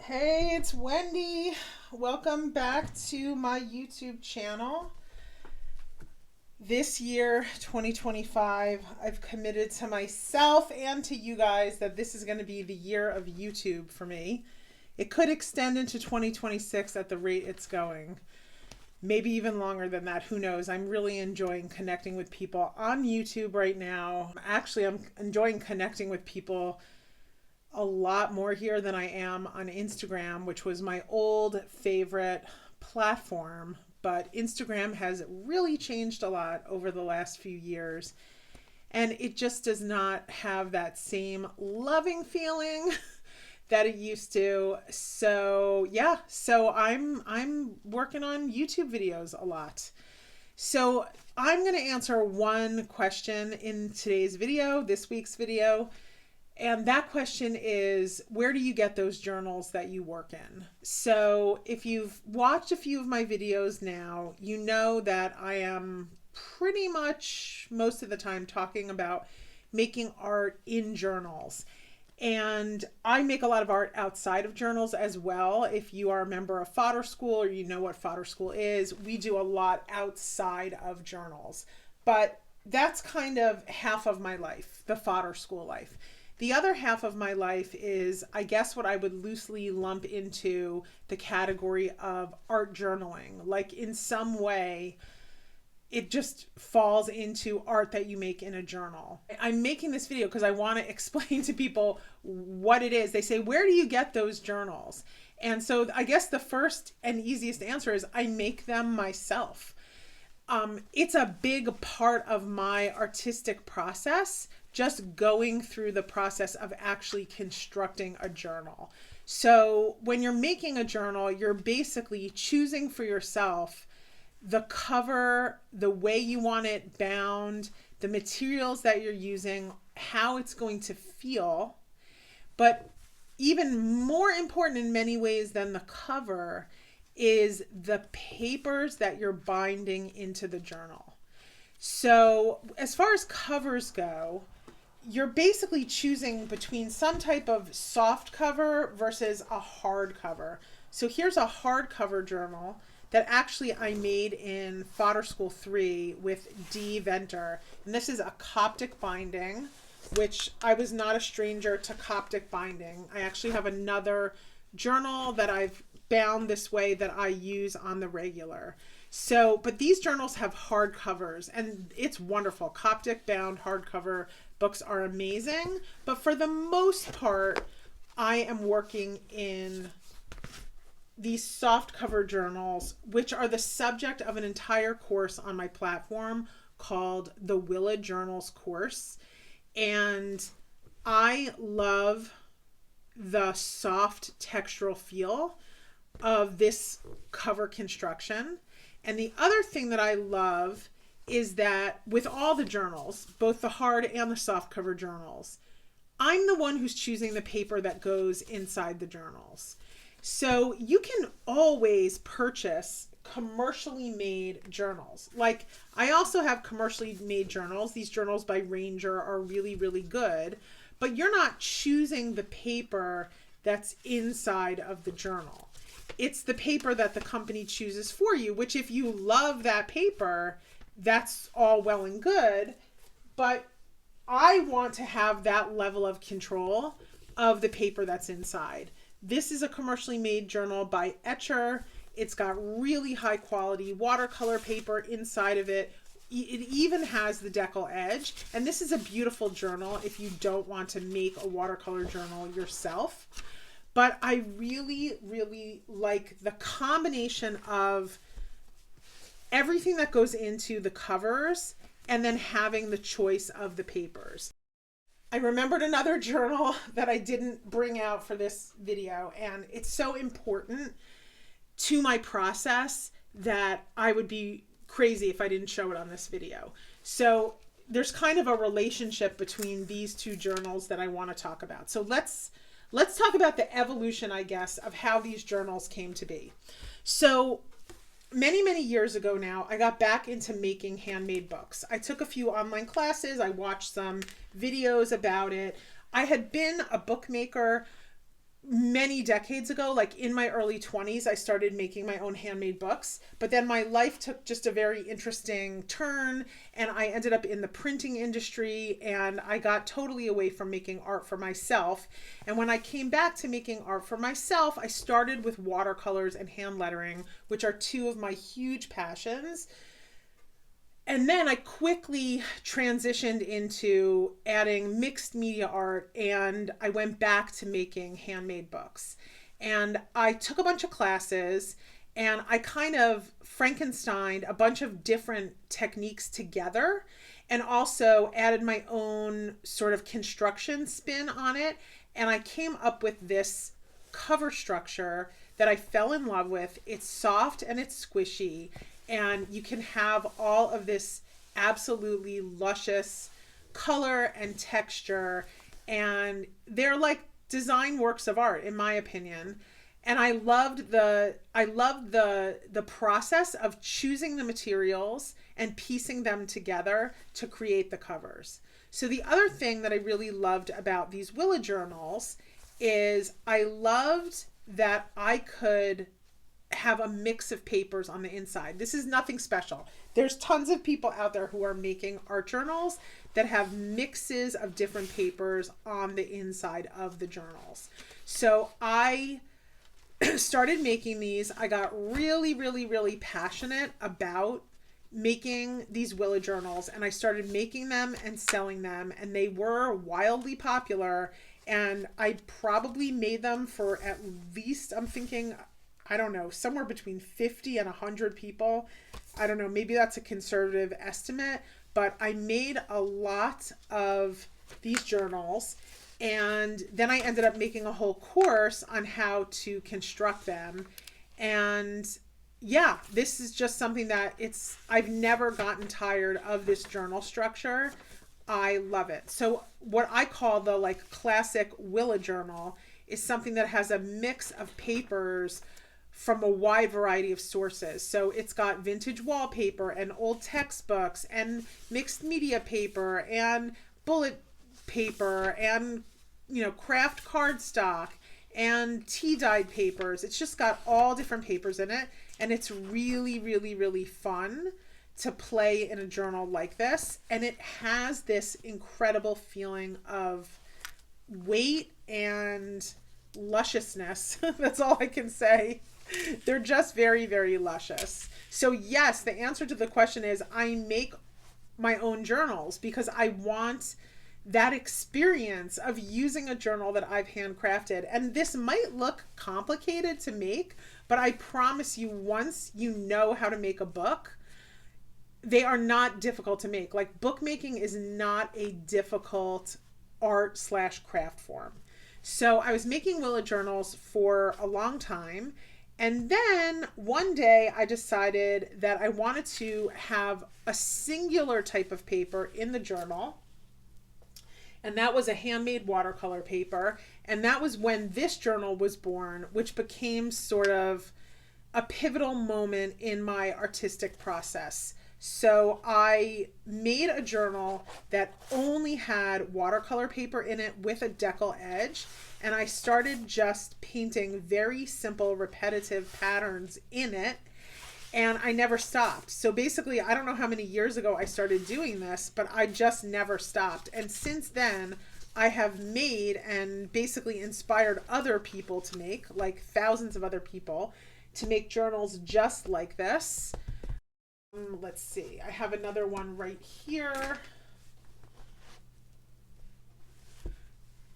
Hey, it's Wendy. Welcome back to my YouTube channel. This year, 2025, I've committed to myself and to you guys that this is going to be the year of YouTube for me. It could extend into 2026 at the rate it's going. Maybe even longer than that. Who knows? I'm really enjoying connecting with people on YouTube right now. Actually, I'm enjoying connecting with people a lot more here than I am on Instagram, which was my old favorite platform. But Instagram has really changed a lot over the last few years. And it just does not have that same loving feeling that it used to. So yeah, I'm working on YouTube videos a lot. So I'm going to answer one question in today's video, this week's video. And that question is, where do you get those journals that you work in? So if you've watched a few of my videos now, you know that I am pretty much most of the time talking about making art in journals. And I make a lot of art outside of journals as well. If you are a member of Fodder School or you know what Fodder School is, we do a lot outside of journals. But that's kind of half of my life, the Fodder School life. The other half of my life is, I guess, what I would loosely lump into the category of art journaling. Like in some way, it just falls into art that you make in a journal. I'm making this video because I want to explain to people what it is. They say, where do you get those journals? And so I guess the first and easiest answer is I make them myself. It's a big part of my artistic process, just going through the process of actually constructing a journal. So when you're making a journal, you're basically choosing for yourself the cover, the way you want it bound, the materials that you're using, how it's going to feel. But even more important in many ways than the cover is the papers that you're binding into the journal. So as far as covers go, you're basically choosing between some type of soft cover versus a hard cover. So here's a hardcover journal that actually I made in Fodder School 3 with D. Venter. And this is a Coptic binding, which I was not a stranger to Coptic binding. I actually have another journal that I've bound this way that I use on the regular. So, but these journals have hard covers and it's wonderful. Coptic bound hardcover books are amazing, but for the most part, I am working in these soft cover journals, which are the subject of an entire course on my platform called the Willa Journals course. And I love the soft textural feel of this cover construction. And the other thing that I love is that with all the journals, both the hard and the soft cover journals, I'm the one who's choosing the paper that goes inside the journals. So you can always purchase commercially made journals. Like I also have commercially made journals. These journals by Ranger are really, really good, but you're not choosing the paper that's inside of the journal. It's the paper that the company chooses for you, which if you love that paper, that's all well and good. But I want to have that level of control of the paper that's inside. This is a commercially made journal by Etcher. It's got really high quality watercolor paper inside of it. It even has the decal edge. And this is a beautiful journal if you don't want to make a watercolor journal yourself. But I really, really like the combination of everything that goes into the covers and then having the choice of the papers. I remembered another journal that I didn't bring out for this video, and it's so important to my process that I would be crazy if I didn't show it on this video. So there's kind of a relationship between these two journals that I want to talk about. So let's talk about the evolution, I guess, of how these journals came to be. So many years ago now, I got back into making handmade books. I took a few online classes. I watched some videos about it. I had been a bookmaker many decades ago, like in my early 20s, I started making my own handmade books. But then my life took just a very interesting turn, and I ended up in the printing industry, and I got totally away from making art for myself. And when I came back to making art for myself, I started with watercolors and hand lettering, which are two of my huge passions. And then I quickly transitioned into adding mixed media art, and I went back to making handmade books. And I took a bunch of classes, and I kind of Frankensteined a bunch of different techniques together, and also added my own sort of construction spin on it. And I came up with this cover structure that I fell in love with. It's soft and it's squishy, and you can have all of this absolutely luscious color and texture, and they're like design works of art in my opinion. And I loved the process of choosing the materials and piecing them together to create the covers. So the other thing that I really loved about these Willa journals is I loved that I could have a mix of papers on the inside. This is nothing special. There's tons of people out there who are making art journals that have mixes of different papers on the inside of the journals. So I started making these. I got really, really, really passionate about making these Willa journals, and I started making them and selling them, and they were wildly popular. And I probably made them for at least, I'm thinking, I don't know, somewhere between 50 and 100 people. I don't know, maybe that's a conservative estimate, but I made a lot of these journals. And then I ended up making a whole course on how to construct them. And yeah, this is just something that I've never gotten tired of this journal structure. I love it. So what I call the like classic Willa journal is something that has a mix of papers from a wide variety of sources. So it's got vintage wallpaper and old textbooks and mixed media paper and bullet paper and, craft cardstock and tea dyed papers. It's just got all different papers in it, and it's really, really, really fun to play in a journal like this. And it has this incredible feeling of weight and lusciousness. That's all I can say. They're just very, very luscious. So yes, the answer to the question is I make my own journals because I want that experience of using a journal that I've handcrafted. And this might look complicated to make, but I promise you, once you know how to make a book, they are not difficult to make. Like, bookmaking is not a difficult art/craft form. So I was making Willa journals for a long time. And then one day I decided that I wanted to have a singular type of paper in the journal. And that was a handmade watercolor paper. And that was when this journal was born, which became sort of a pivotal moment in my artistic process. So I made a journal that only had watercolor paper in it with a decal edge. And I started just painting very simple, repetitive patterns in it. And I never stopped. So basically, I don't know how many years ago I started doing this, but I just never stopped. And since then, I have made and basically inspired other people to make, like thousands of other people, to make journals just like this. Let's see, I have another one right here.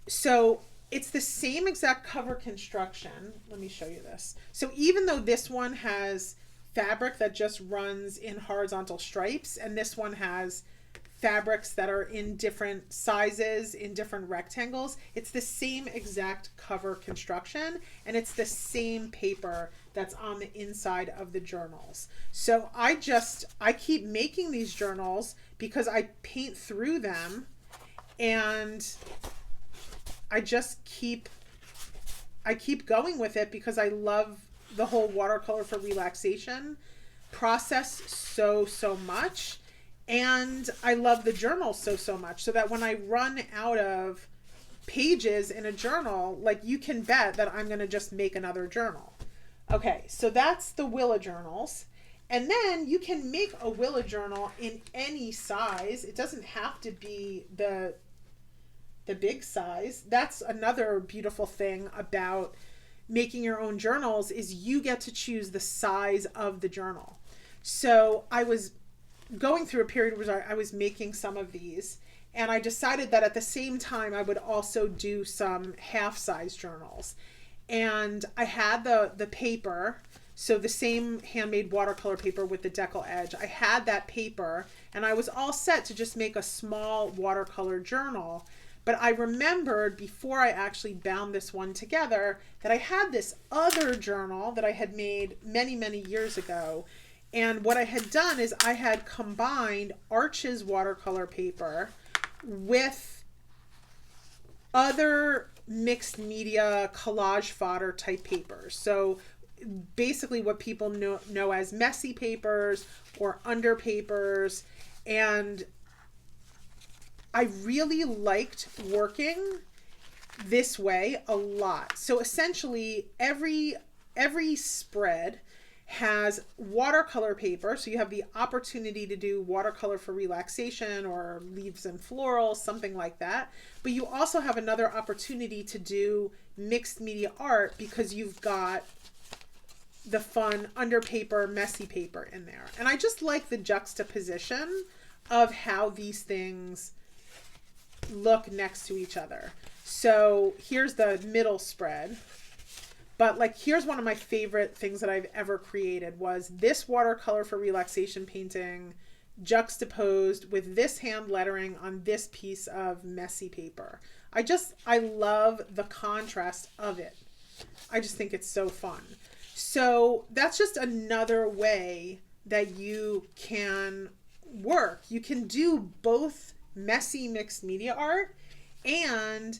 So it's the same exact cover construction. Let me show you this. So even though this one has fabric that just runs in horizontal stripes, and this one has fabrics that are in different sizes, in different rectangles, it's the same exact cover construction, and it's the same paper that's on the inside of the journals. So I keep making these journals because I paint through them, and I keep going with it because I love the whole watercolor for relaxation process so much. And I love the journal so much, so that when I run out of pages in a journal, like you can bet that I'm going to just make another journal. Okay, so that's the Willa journals. And then you can make a Willa journal in any size. It doesn't have to be the big size. That's another beautiful thing about making your own journals, is you get to choose the size of the journal. So I was going through a period where I was making some of these, and I decided that at the same time I would also do some half-size journals. And I had the paper, so the same handmade watercolor paper with the decal edge. I had that paper, and I was all set to just make a small watercolor journal. But I remembered before I actually bound this one together that I had this other journal that I had made many, many years ago. And what I had done is I had combined Arches watercolor paper with other mixed media collage fodder type papers. So basically what people know as messy papers or under papers. And I really liked working this way a lot. So essentially every spread has watercolor paper. So you have the opportunity to do watercolor for relaxation or leaves and florals, something like that. But you also have another opportunity to do mixed media art because you've got the fun under paper, messy paper in there. And I just like the juxtaposition of how these things look next to each other. So here's the middle spread. But like, here's one of my favorite things that I've ever created was this watercolor for relaxation painting juxtaposed with this hand lettering on this piece of messy paper. I love the contrast of it. I just think it's so fun. So that's just another way that you can work. You can do both messy mixed media art and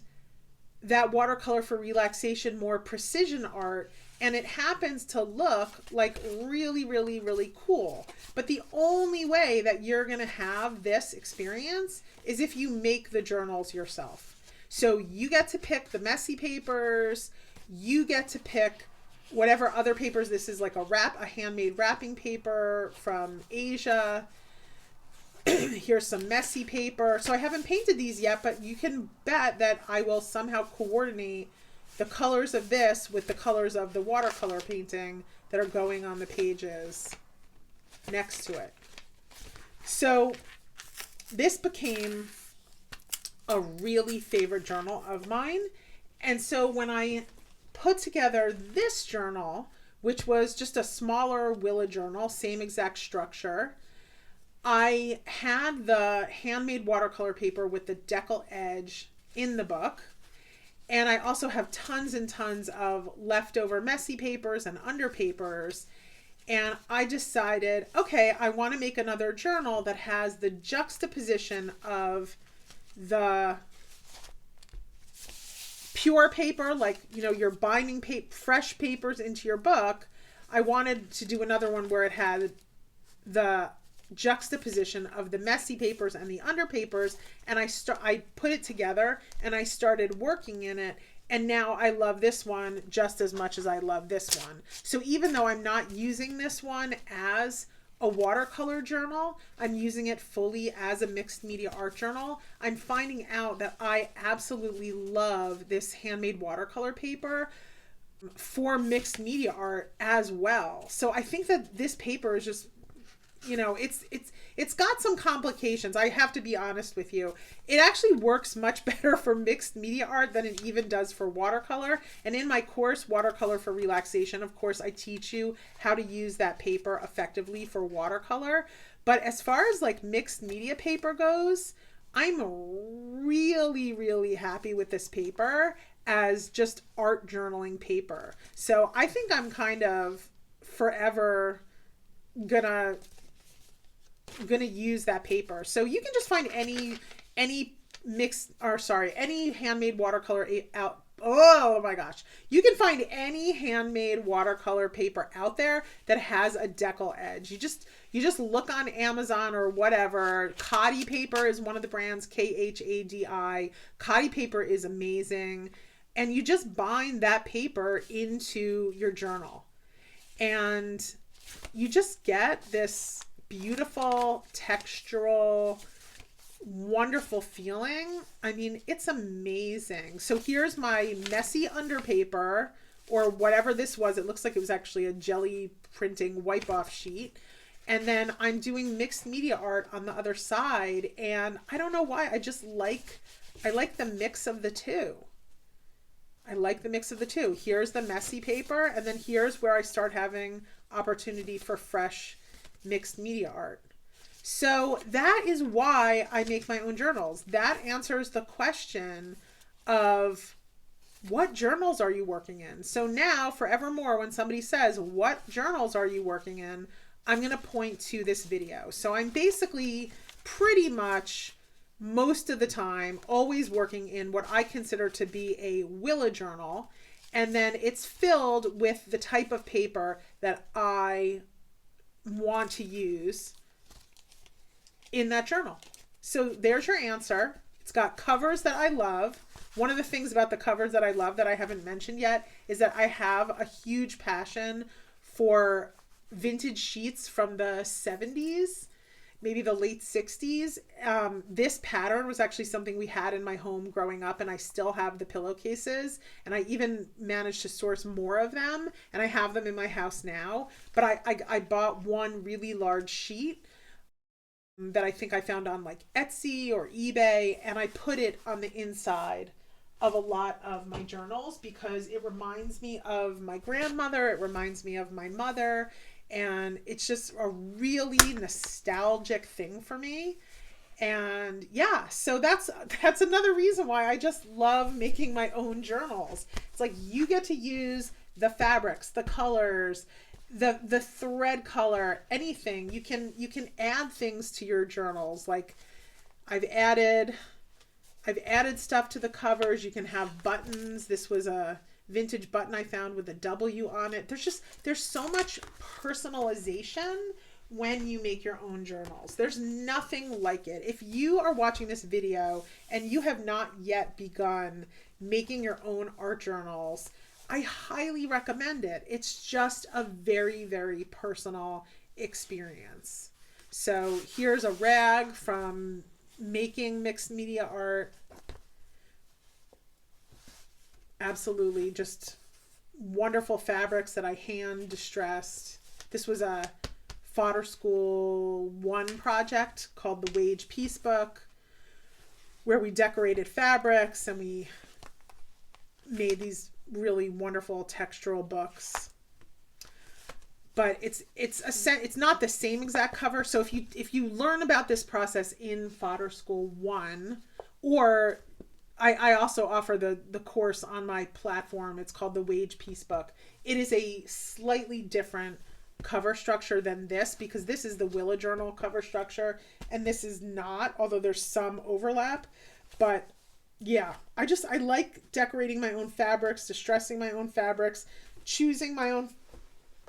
that watercolor for relaxation, more precision art, and it happens to look like really, really, really cool. But the only way that you're going to have this experience is if you make the journals yourself. So you get to pick the messy papers, you get to pick whatever other papers. This is like a handmade wrapping paper from Asia. Here's some messy paper. So I haven't painted these yet, but you can bet that I will somehow coordinate the colors of this with the colors of the watercolor painting that are going on the pages next to it. So this became a really favorite journal of mine. And so when I put together this journal, which was just a smaller Willa journal, same exact structure, I had the handmade watercolor paper with the decal edge in the book. And I also have tons and tons of leftover messy papers and under papers. And I decided, okay, I want to make another journal that has the juxtaposition of the pure paper, like, you know, you're binding fresh papers into your book. I wanted to do another one where it had the juxtaposition of the messy papers and the under papers, and I put it together and I started working in it, and now I love this one just as much as I love this one. So even though I'm not using this one as a watercolor journal, I'm using it fully as a mixed media art journal. I'm finding out that I absolutely love this handmade watercolor paper for mixed media art as well. So I think that this paper is just, you know, it's got some complications. I have to be honest with you. It actually works much better for mixed media art than it even does for watercolor. And in my course, Watercolor for Relaxation, of course, I teach you how to use that paper effectively for watercolor. But as far as like mixed media paper goes, I'm really, really happy with this paper as just art journaling paper. So I think I'm kind of forever gonna use that paper. So you can just find any handmade watercolor Oh my gosh. You can find any handmade watercolor paper out there that has a decal edge. You just look on Amazon or whatever. Khadi paper is one of the brands, Khadi. Khadi paper is amazing. And you just bind that paper into your journal. And you just get this beautiful textural wonderful feeling. I mean, it's amazing. So here's my messy underpaper, or whatever this was. It looks like it was actually a jelly printing wipe off sheet. And then I'm doing mixed media art on the other side. And I don't know why. I like the mix of the two. I like the mix of the two. Here's the messy paper. And then here's where I start having opportunity for fresh mixed media art. So that is why I make my own journals. That answers the question of what journals are you working in? So now forevermore, when somebody says, what journals are you working in? I'm going to point to this video. So I'm basically pretty much most of the time always working in what I consider to be a Willa journal. And then it's filled with the type of paper that I want to use in that journal. So there's your answer. It's got covers that I love. One of the things about the covers that I love that I haven't mentioned yet is that I have a huge passion for vintage sheets from the 70s, maybe the late 60s. This pattern was actually something we had in my home growing up, and I still have the pillowcases, and I even managed to source more of them, and I have them in my house now. But I bought one really large sheet that I think I found on like Etsy or eBay, and I put it on the inside of a lot of my journals because it reminds me of my grandmother, it reminds me of my mother, and it's just a really nostalgic thing for me. And yeah, so that's another reason why I just love making my own journals. It's like you get to use the fabrics, the colors, the thread color, anything. You can add things to your journals. Like I've added stuff to the covers. You can have buttons. This was a vintage button I found with a W on it. There's so much personalization when you make your own journals. There's nothing like it. If you are watching this video and you have not yet begun making your own art journals, I highly recommend it. It's just a very, very personal experience. So here's a rag from making mixed media art. Absolutely just wonderful fabrics that I hand distressed. This was a Fodder School 1 project called the Wage Piece Book, where we decorated fabrics and we made these really wonderful textural books. But it's not the same exact cover. So if you learn about this process in Fodder School 1, or I also offer the course on my platform. It's called the Wage Piece Book. It is a slightly different cover structure than this, because this is the Willa journal cover structure and this is not, although there's some overlap. But yeah, I like decorating my own fabrics, distressing my own fabrics, choosing my own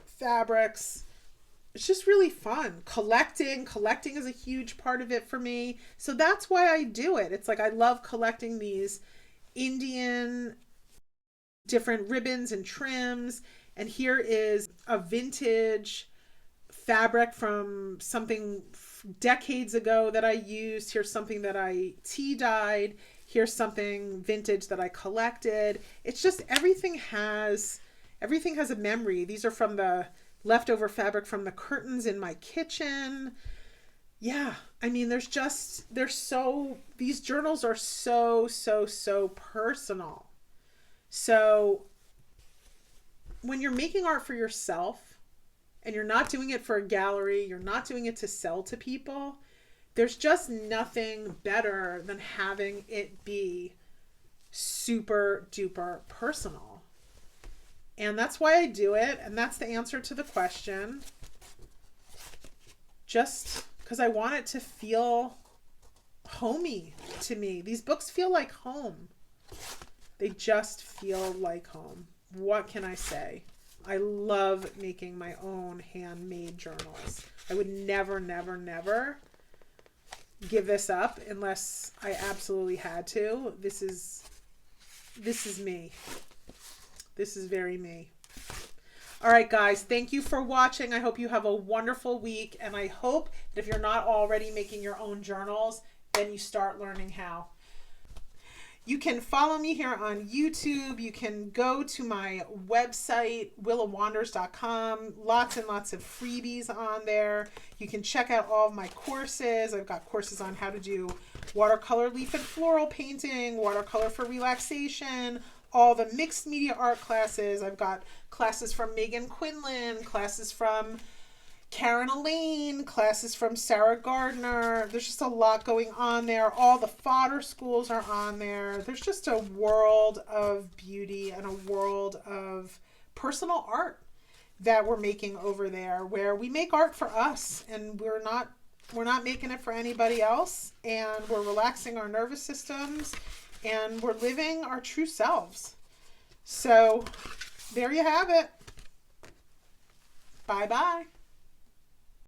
fabrics. It's just really fun. Collecting is a huge part of it for me. So that's why I do it. It's like I love collecting these Indian different ribbons and trims. And here is a vintage fabric from something decades ago that I used. Here's something that I tea dyed. Here's something vintage that I collected. It's just everything has a memory. These are from the leftover fabric from the curtains in my kitchen. Yeah, I mean, these journals are so personal. So when you're making art for yourself and you're not doing it for a gallery, you're not doing it to sell to people, there's just nothing better than having it be super duper personal. And that's why I do it. And that's the answer to the question. Just because I want it to feel homey to me. These books feel like home. They just feel like home. What can I say? I love making my own handmade journals. I would never, never, never give this up unless I absolutely had to. This is me. This is very me. All right, guys, thank you for watching. I hope you have a wonderful week, and I hope that if you're not already making your own journals, then you start learning how. You can follow me here on YouTube. You can go to my website, willawanders.com. Lots and lots of freebies on there. You can check out all of my courses. I've got courses on how to do watercolor leaf and floral painting, watercolor for relaxation, all the mixed media art classes. I've got classes from Megan Quinlan, classes from Karen Elaine, classes from Sarah Gardner. There's just a lot going on there. All the fodder schools are on there. There's just a world of beauty and a world of personal art that we're making over there, where we make art for us, and we're not making it for anybody else, and we're relaxing our nervous systems, and we're living our true selves. So there you have it. Bye-bye.